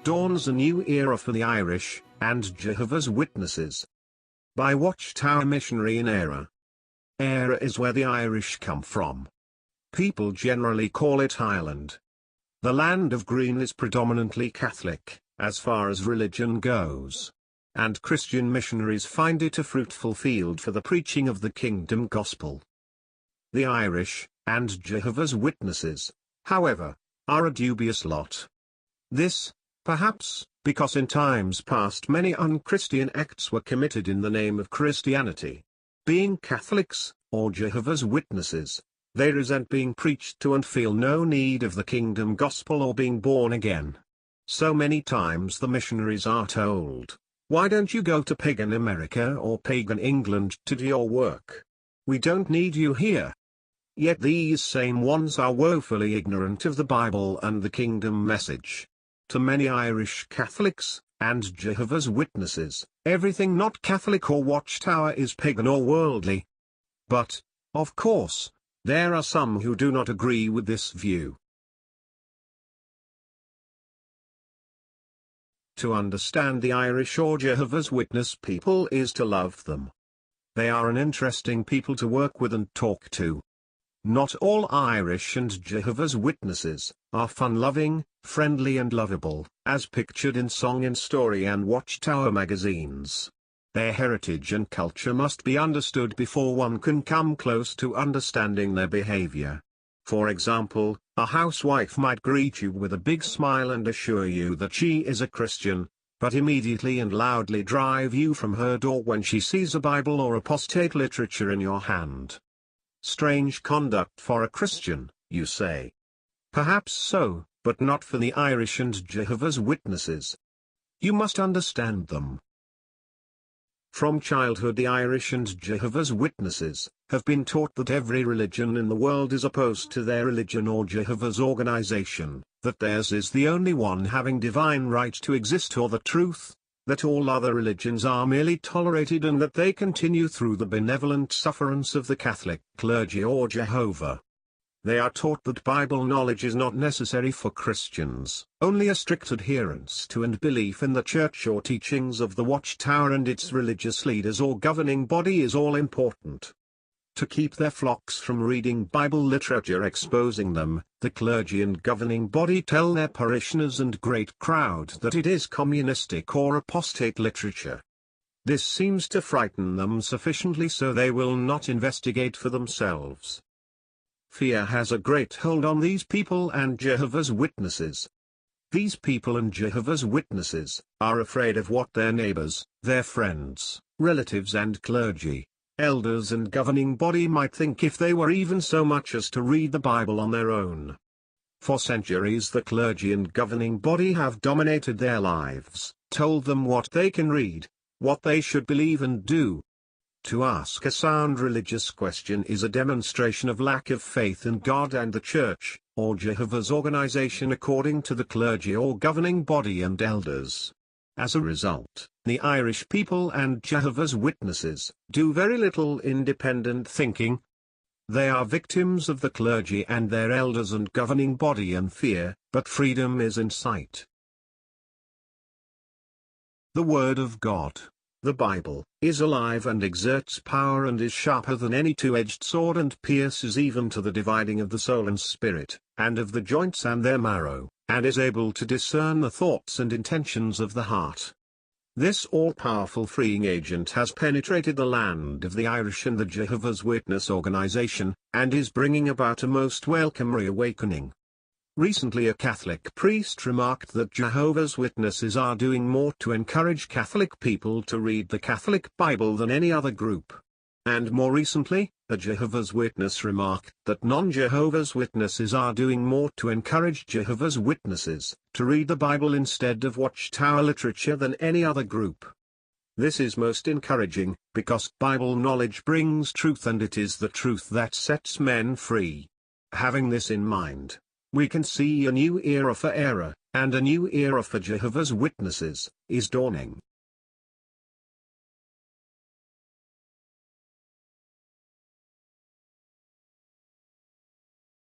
dawns a new era for the Irish and Jehovah's Witnesses. By WatchTower Missionary in Era. Era is where the Irish come from. People generally call it Ireland. The land of green is predominantly Catholic, as far as religion goes. And Christian missionaries find it a fruitful field for the preaching of the kingdom gospel. The Irish, and Jehovah's Witnesses, however, are a dubious lot. This, perhaps, because in times past many unchristian acts were committed in the name of Christianity. Being Catholics, or Jehovah's Witnesses, they resent being preached to and feel no need of the kingdom gospel or being born again. So many times the missionaries are told, "Why don't you go to pagan America or pagan England to do your work? We don't need you here." Yet these same ones are woefully ignorant of the Bible and the kingdom message. To many Irish Catholics, and Jehovah's Witnesses, everything not Catholic or WatchTower is pagan or worldly. But, of course, there are some who do not agree with this view. To understand the Irish or Jehovah's Witness people is to love them. They are an interesting people to work with and talk to. Not all Irish and Jehovah's Witnesses are fun-loving, friendly and lovable, as pictured in Song and Story and WatchTower magazines. Their heritage and culture must be understood before one can come close to understanding their behavior. For example, a housewife might greet you with a big smile and assure you that she is a Christian, but immediately and loudly drive you from her door when she sees a Bible or apostate literature in your hand. Strange conduct for a Christian, you say. Perhaps so, but not for the Irish and Jehovah's Witnesses. You must understand them. From childhood the Irish and Jehovah's Witnesses have been taught that every religion in the world is opposed to their religion or Jehovah's organization, that theirs is the only one having divine right to exist or the truth, that all other religions are merely tolerated and that they continue through the benevolent sufferance of the Catholic clergy or Jehovah. They are taught that Bible knowledge is not necessary for Christians, only a strict adherence to and belief in the church or teachings of the WatchTower and its religious leaders or governing body is all important. To keep their flocks from reading Bible literature exposing them, the clergy and governing body tell their parishioners and great crowd that it is communistic or apostate literature. This seems to frighten them sufficiently so they will not investigate for themselves. Fear has a great hold on these people and Jehovah's Witnesses. These people and Jehovah's Witnesses are afraid of what their neighbors, their friends, relatives and clergy, elders and governing body might think if they were even so much as to read the Bible on their own. For centuries the clergy and governing body have dominated their lives, told them what they can read, what they should believe and do. To ask a sound religious question is a demonstration of lack of faith in God and the Church, or Jehovah's organization according to the clergy or governing body and elders. As a result, the Irish people and Jehovah's Witnesses do very little independent thinking. They are victims of the clergy and their elders and governing body and fear, but freedom is in sight. The Word of God, the Bible, is alive and exerts power and is sharper than any two-edged sword and pierces even to the dividing of the soul and spirit, and of the joints and their marrow, and is able to discern the thoughts and intentions of the heart. This all-powerful freeing agent has penetrated the land of the Irish and the Jehovah's Witness organization, and is bringing about a most welcome reawakening. Recently a Catholic priest remarked that Jehovah's Witnesses are doing more to encourage Catholic people to read the Catholic Bible than any other group. And more recently, a Jehovah's Witness remarked that non-Jehovah's Witnesses are doing more to encourage Jehovah's Witnesses to read the Bible instead of WatchTower literature than any other group. This is most encouraging, because Bible knowledge brings truth and it is the truth that sets men free. Having this in mind, we can see a new era for Era, and a new era for Jehovah's Witnesses, is dawning.